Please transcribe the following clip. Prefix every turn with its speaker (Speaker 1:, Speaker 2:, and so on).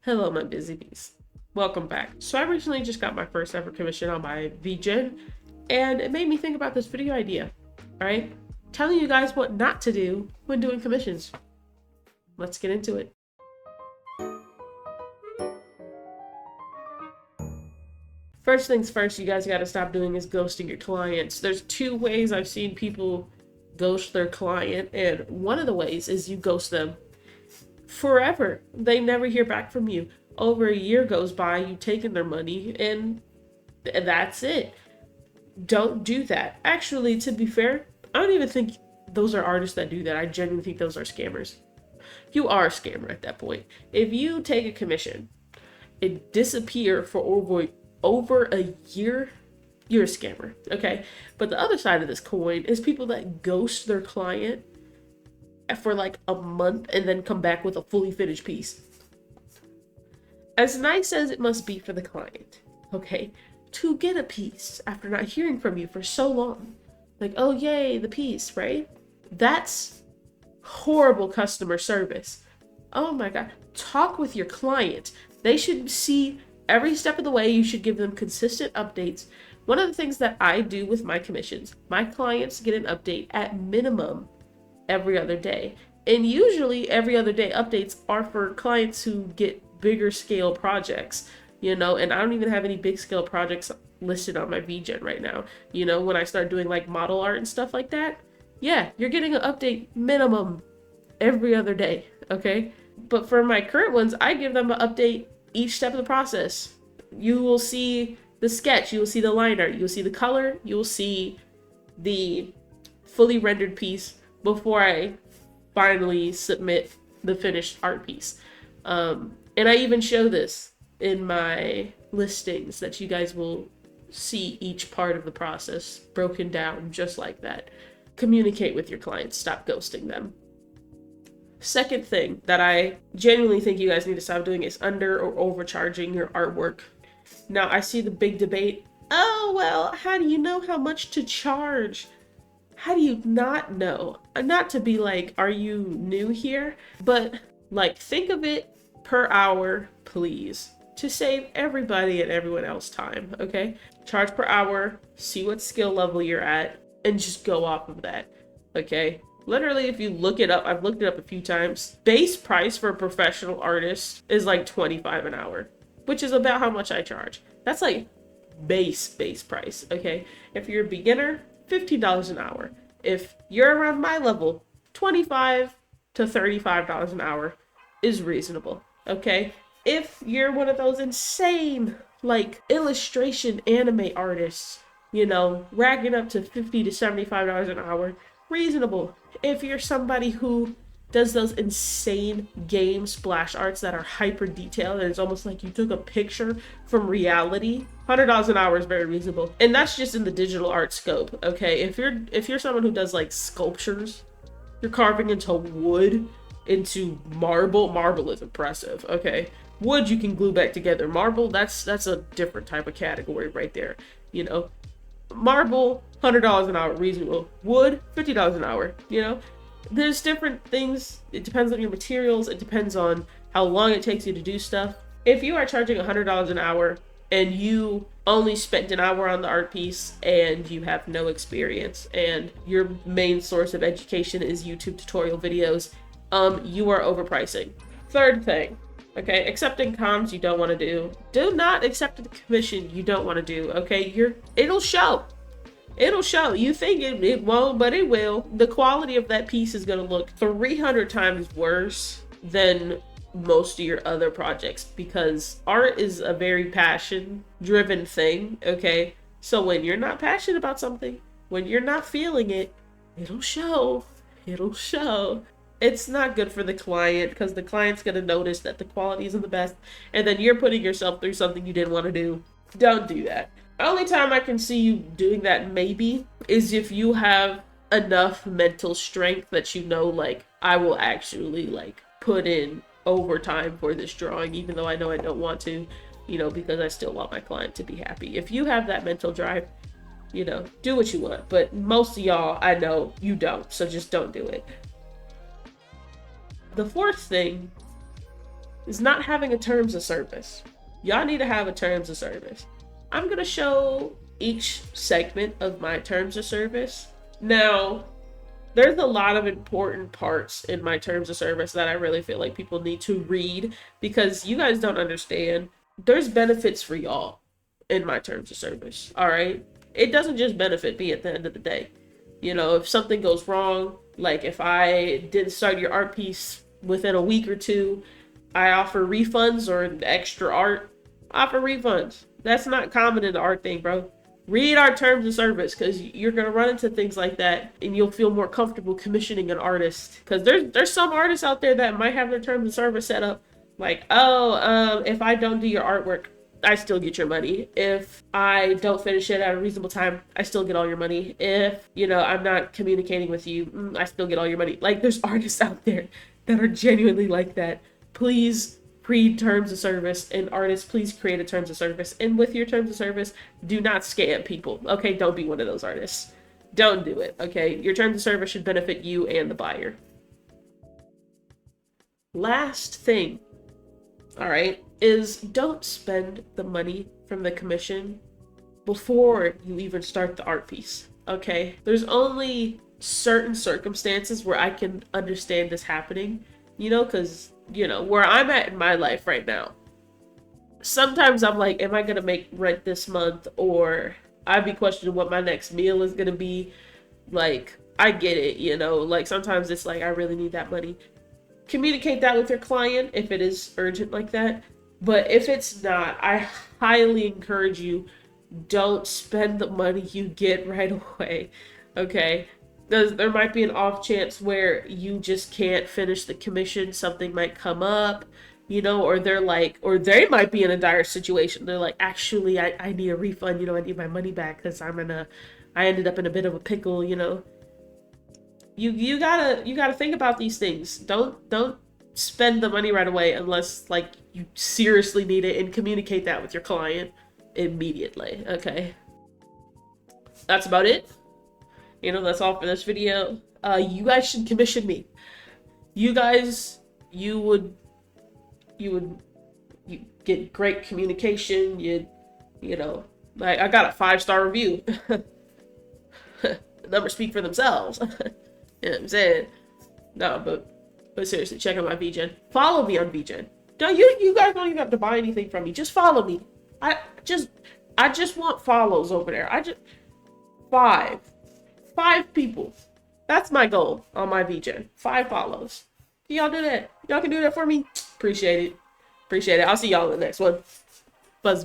Speaker 1: Hello, my busy bees. Welcome back. So I recently just got my first ever commission on my VGen, and it made me think about this video idea. Alright? Telling you guys what not to do when doing commissions. Let's get into it. First things first, you guys gotta stop doing is ghosting your clients. There's two ways I've seen people ghost their client, and one of the ways is you ghost them forever. They never hear back from you. Over a year goes by, you've taken their money, and that's it. Don't do that. Actually, to be fair, I don't even think those are artists that do that. I genuinely think those are scammers. You are a scammer at that point. If you take a commission and disappear for over a year, you're a scammer, okay? But the other side of this coin is people that ghost their client for like a month and then come back with a fully finished piece. As nice as it must be for the client, okay, to get a piece after not hearing from you for so long, like, oh yay, the piece, right? That's horrible customer service. Oh my God, talk with your client. They should see every step of the way. You should give them consistent updates. One of the things that I do with my commissions, my clients get an update at minimum every other day. And usually every other day updates are for clients who get bigger scale projects, and I don't even have any big scale projects listed on my VGen right now. When I start doing like model art and stuff like that, yeah, you're getting an update minimum every other day, okay? But for my current ones, I give them an update each step of the process. You will see the sketch, you will see the line art, you'll see the color, you will see the fully rendered piece before I finally submit the finished art piece. And I even show this in my listings that you guys will see each part of the process broken down just like that. Communicate with your clients, stop ghosting them. Second thing that I genuinely think you guys need to stop doing is under or overcharging your artwork. Now, I see the big debate. Oh, well, how do you know how much to charge? How do you not know? Not to be like, are you new here? But like, think of it per hour, please, to save everybody and everyone else time, okay? Charge per hour, see what skill level you're at, and just go off of that, okay? Literally, if you look it up, I've looked it up a few times, base price for a professional artist is like $25 an hour, which is about how much I charge. That's like base price, okay? If you're a beginner, $15 an hour. If you're around my level, $25 to $35 an hour is reasonable, okay? If you're one of those insane, like, illustration anime artists, racking up to $50 to $75 an hour, reasonable. If you're somebody who does those insane game splash arts that are hyper detailed and it's almost like you took a picture from reality, $100 an hour is very reasonable. And that's just in the digital art scope, okay? If you're someone who does like sculptures, you're carving into wood, into marble is impressive, okay? Wood you can glue back together. Marble, that's a different type of category right there, Marble, $100 an hour, reasonable. Wood, $50 an hour, There's different things. It depends on your materials. It depends on how long it takes you to do stuff. If you are charging $100 an hour and you only spent an hour on the art piece and you have no experience and your main source of education is YouTube tutorial videos, you are overpricing. Third thing, okay, accepting comms you don't want to do. Do not accept the commission you don't want to do, okay? It'll show. It'll show. You think it won't, but it will. The quality of that piece is going to look 300 times worse than most of your other projects because art is a very passion-driven thing, okay? So when you're not passionate about something, when you're not feeling it, it'll show. It'll show. It's not good for the client because the client's going to notice that the quality isn't the best and then you're putting yourself through something you didn't want to do. Don't do that. The only time I can see you doing that maybe is if you have enough mental strength that like, I will actually like put in overtime for this drawing even though I know I don't want to, because I still want my client to be happy. If you have that mental drive, do what you want. But most of y'all, I know you don't, so just don't do it. The fourth thing is not having a terms of service. Y'all need to have a terms of service. I'm going to show each segment of my terms of service. Now, there's a lot of important parts in my terms of service that I really feel like people need to read, because you guys don't understand. There's benefits for y'all in my terms of service, all right? It doesn't just benefit me at the end of the day. You know, if something goes wrong, like if I didn't start your art piece within a week or two, I offer refunds, or extra art, I offer refunds. That's not common in the art thing, bro. Read our terms of service, because you're going to run into things like that, and you'll feel more comfortable commissioning an artist. Because there's some artists out there that might have their terms of service set up like, oh, if I don't do your artwork, I still get your money. If I don't finish it at a reasonable time, I still get all your money. If, you know, I'm not communicating with you, I still get all your money. Like, there's artists out there that are genuinely like that. Please read terms of service, and artists, please create a terms of service. And with your terms of service, do not scam people. Okay, don't be one of those artists. Don't do it. Okay, your terms of service should benefit you and the buyer. Last thing, all right, is don't spend the money from the commission before you even start the art piece. Okay, there's only certain circumstances where I can understand this happening, you know, because, you know, where I'm at in my life right now, sometimes I'm like, am I gonna make rent this month? Or I'd be questioning what my next meal is gonna be. Like, I get it, you know, like sometimes it's like I really need that money. Communicate that with your client if it is urgent like that. But if it's not, I highly encourage you, don't spend the money you get right away. Okay, there might be an off chance where you just can't finish the commission. Something might come up, you know, or they're like, or they might be in a dire situation. They're like, actually, I need a refund, you know, I need my money back because I ended up in a bit of a pickle, you know. You gotta think about these things. Don't spend the money right away unless like you seriously need it, and communicate that with your client immediately. Okay, that's about it. You know, that's all for this video. You guys should commission me. You guys, you get great communication. You know, like, I got a 5-star review. The numbers speak for themselves. You know what I'm saying? No, but seriously, check out my VGen. Follow me on VGen. Don't you guys don't even have to buy anything from me. Just follow me. I just want follows over there. Five people. That's my goal on my VGen. 5 follows. Can y'all do that? Y'all can do that for me? Appreciate it. I'll see y'all in the next one. Buzz.